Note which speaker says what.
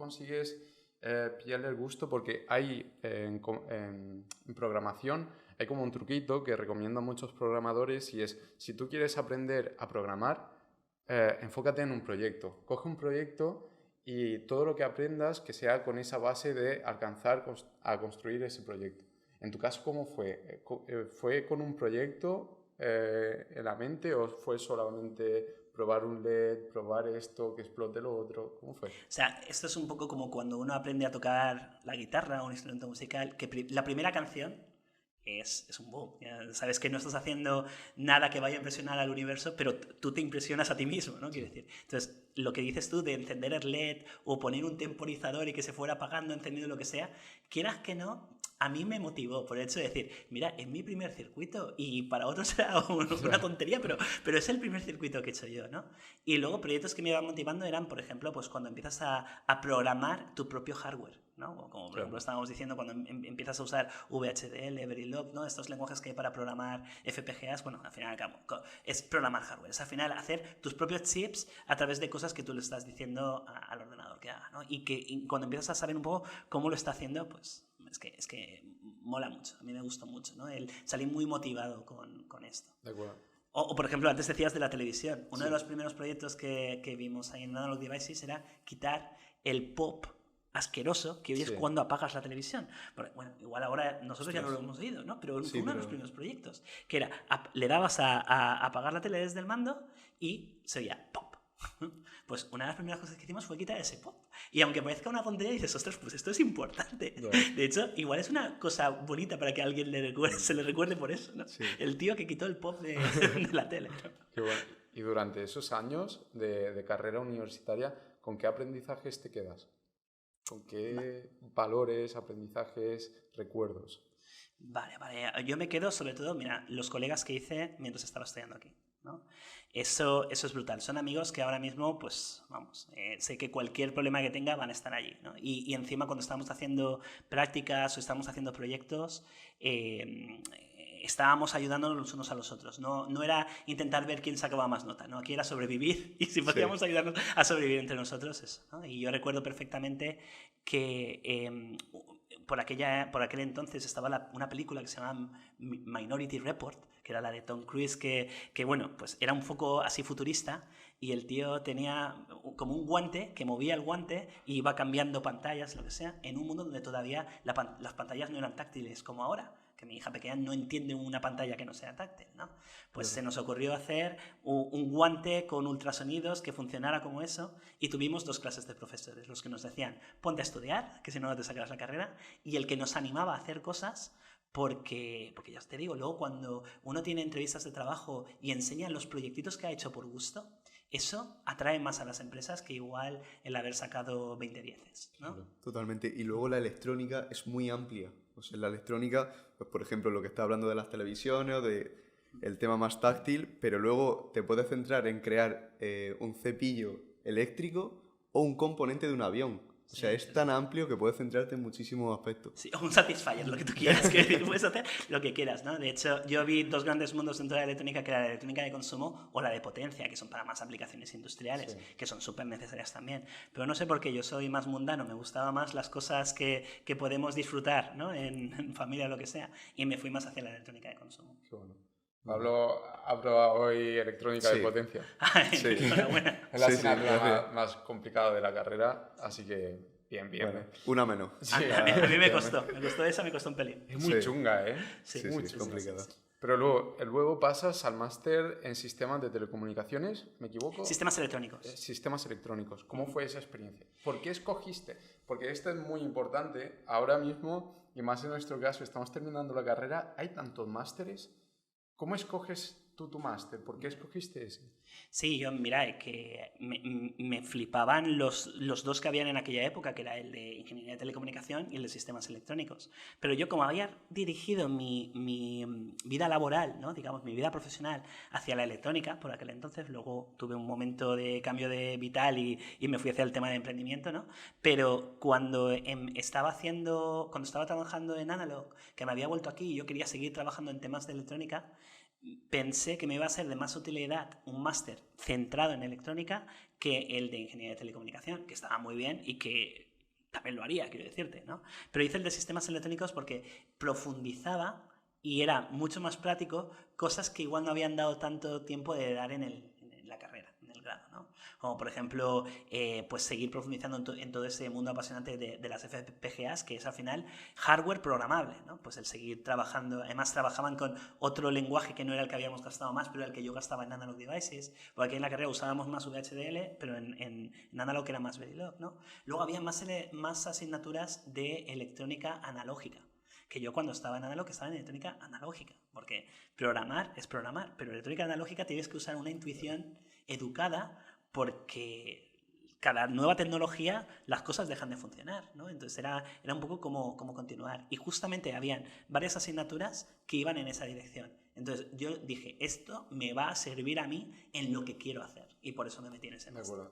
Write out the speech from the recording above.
Speaker 1: consigues pillarle el gusto? Porque hay en programación hay como un truquito que recomiendo a muchos programadores y es, si tú quieres aprender a programar, enfócate en un proyecto. Coge un proyecto y todo lo que aprendas que sea con esa base de alcanzar a construir ese proyecto. En tu caso, ¿cómo fue? ¿Fue con un proyecto en la mente o fue solamente probar un LED, probar esto, que explote lo otro? ¿Cómo fue?
Speaker 2: O sea, esto es un poco como cuando uno aprende a tocar la guitarra o un instrumento musical, que la primera canción es un boom. Ya sabes que no estás haciendo nada que vaya a impresionar al universo, pero tú te impresionas a ti mismo, ¿no? Quiero decir. Entonces, lo que dices tú de encender el LED o poner un temporizador y que se fuera apagando, encendido, lo que sea, quieras que no, a mí me motivó por el hecho de decir, mira, es mi primer circuito y para otros será una tontería, pero es el primer circuito que he hecho yo, ¿no? Y luego proyectos que me iban motivando eran, por ejemplo, pues cuando empiezas a programar tu propio hardware, ¿no? Como por ejemplo estábamos diciendo cuando empiezas a usar VHDL, Verilog, ¿no? Estos lenguajes que hay para programar FPGAs, bueno, al final es programar hardware, es al final hacer tus propios chips a través de cosas que tú le estás diciendo al ordenador que haga, ¿no? Y cuando empiezas a saber un poco cómo lo está haciendo, pues es que mola mucho, a mí me gustó mucho, ¿no? El salir muy motivado con esto.
Speaker 1: De acuerdo.
Speaker 2: O, por ejemplo, antes decías de la televisión. Uno
Speaker 1: Sí.
Speaker 2: de los primeros proyectos que vimos ahí en Analog Devices era quitar el pop asqueroso que oyes cuando apagas la televisión. Bueno, igual ahora nosotros ya no lo hemos oído, ¿no? Pero fue uno de los primeros proyectos. Que era, le dabas a apagar la tele desde el mando y se oía pop. Pues una de las primeras cosas que hicimos fue quitar ese pop. Y aunque parezca una tontería, dices, ostras, pues esto es importante. De hecho, igual es una cosa bonita para que a alguien se le recuerde por eso, ¿no? Sí. El tío que quitó el pop de la tele, ¿no?
Speaker 1: Qué bueno. Y durante esos años de carrera universitaria, ¿con qué aprendizajes te quedas? ¿Con qué valores, aprendizajes, recuerdos?
Speaker 2: Vale. Yo me quedo sobre todo, mira, los colegas que hice mientras estaba estudiando aquí, ¿no? Eso es brutal. Son amigos que ahora mismo, pues, vamos, sé que cualquier problema que tenga van a estar allí, ¿no? Y encima cuando estamos haciendo prácticas o estamos haciendo proyectos, estábamos ayudándonos los unos a los otros. No era intentar ver quién sacaba más nota, ¿no? Aquí era sobrevivir y si podíamos ayudarnos a sobrevivir entre nosotros, eso, ¿no? Y yo recuerdo perfectamente que por aquel entonces estaba una película que se llamaba Minority Report, que era la de Tom Cruise, que bueno, pues era un foco así futurista y el tío tenía como un guante que movía el guante y iba cambiando pantallas, lo que sea, en un mundo donde todavía las pantallas no eran táctiles como ahora, que mi hija pequeña no entiende una pantalla que no sea táctil, ¿no? Pues se nos ocurrió hacer un guante con ultrasonidos que funcionara como eso y tuvimos dos clases de profesores, los que nos decían, ponte a estudiar, que si no, no te sacarás la carrera, y el que nos animaba a hacer cosas porque ya te digo, luego cuando uno tiene entrevistas de trabajo y enseña los proyectitos que ha hecho por gusto, eso atrae más a las empresas que igual el haber sacado 20 dieces, ¿no?
Speaker 3: Claro, totalmente. Y luego la electrónica es muy amplia. O sea, la electrónica, pues por ejemplo, lo que está hablando de las televisiones o de el tema más táctil, pero luego te puedes centrar en crear un cepillo eléctrico o un componente de un avión. O sea, es tan amplio que puedes centrarte en muchísimos aspectos.
Speaker 2: Sí, un Satisfyer, lo que tú quieras, que puedes hacer lo que quieras, ¿no? De hecho, yo vi dos grandes mundos dentro de la electrónica, que era la electrónica de consumo o la de potencia, que son para más aplicaciones industriales, que son súper necesarias también. Pero no sé por qué, yo soy más mundano, me gustaban más las cosas que podemos disfrutar, ¿no? En familia o lo que sea, y me fui más hacia la electrónica de consumo.
Speaker 1: Qué bueno. Pablo ha probado hoy electrónica de potencia.
Speaker 2: Sí. Enhorabuena.
Speaker 1: Es la asignatura más complicada de la carrera, así que bien.
Speaker 3: Bueno, una menos.
Speaker 2: Sí, a mí me costó esa, me costó un pelín.
Speaker 1: Es muy chunga, ¿eh?
Speaker 2: Sí,
Speaker 3: es complicada.
Speaker 1: Sí. Pero luego pasas al máster en sistemas de telecomunicaciones, ¿me equivoco?
Speaker 2: Sistemas electrónicos.
Speaker 1: Sistemas electrónicos. ¿Cómo fue esa experiencia? ¿Por qué escogiste? Porque esto es muy importante. Ahora mismo, y más en nuestro caso, estamos terminando la carrera, hay tantos másteres. ¿Cómo escoges tú tu máster? ¿Por qué escogiste ese?
Speaker 2: Sí, mira, que me flipaban los dos que habían en aquella época, que era el de Ingeniería de Telecomunicación y el de Sistemas Electrónicos. Pero yo, como había dirigido mi vida laboral, ¿no? Digamos, mi vida profesional hacia la electrónica, por aquel entonces, luego tuve un momento de cambio de vital y me fui hacia el tema de emprendimiento, ¿no? Pero cuando estaba trabajando en Analog, que me había vuelto aquí y yo quería seguir trabajando en temas de electrónica, pensé que me iba a ser de más utilidad un máster centrado en electrónica que el de ingeniería de telecomunicación, que estaba muy bien y que también lo haría, quiero decirte, ¿no? Pero hice el de sistemas electrónicos porque profundizaba y era mucho más práctico cosas que igual no habían dado tanto tiempo de dar en la carrera, en el grado, ¿no? Como por ejemplo, pues seguir profundizando en todo ese mundo apasionante de las FPGAs, que es al final hardware programable, ¿no? Pues el seguir trabajando, además trabajaban con otro lenguaje que no era el que habíamos gastado más, pero era el que yo gastaba en Analog Devices, porque aquí en la carrera usábamos más VHDL, pero en Analog era más Verilog, ¿no? Luego había más asignaturas de electrónica analógica, que yo cuando estaba en Analog estaba en electrónica analógica, porque programar es programar, pero electrónica analógica tienes que usar una intuición educada porque cada nueva tecnología las cosas dejan de funcionar, ¿no? Entonces era un poco como continuar. Y justamente habían varias asignaturas que iban en esa dirección. Entonces yo dije, esto me va a servir a mí en lo que quiero hacer. Y por eso me metí en ese máster.
Speaker 1: De acuerdo.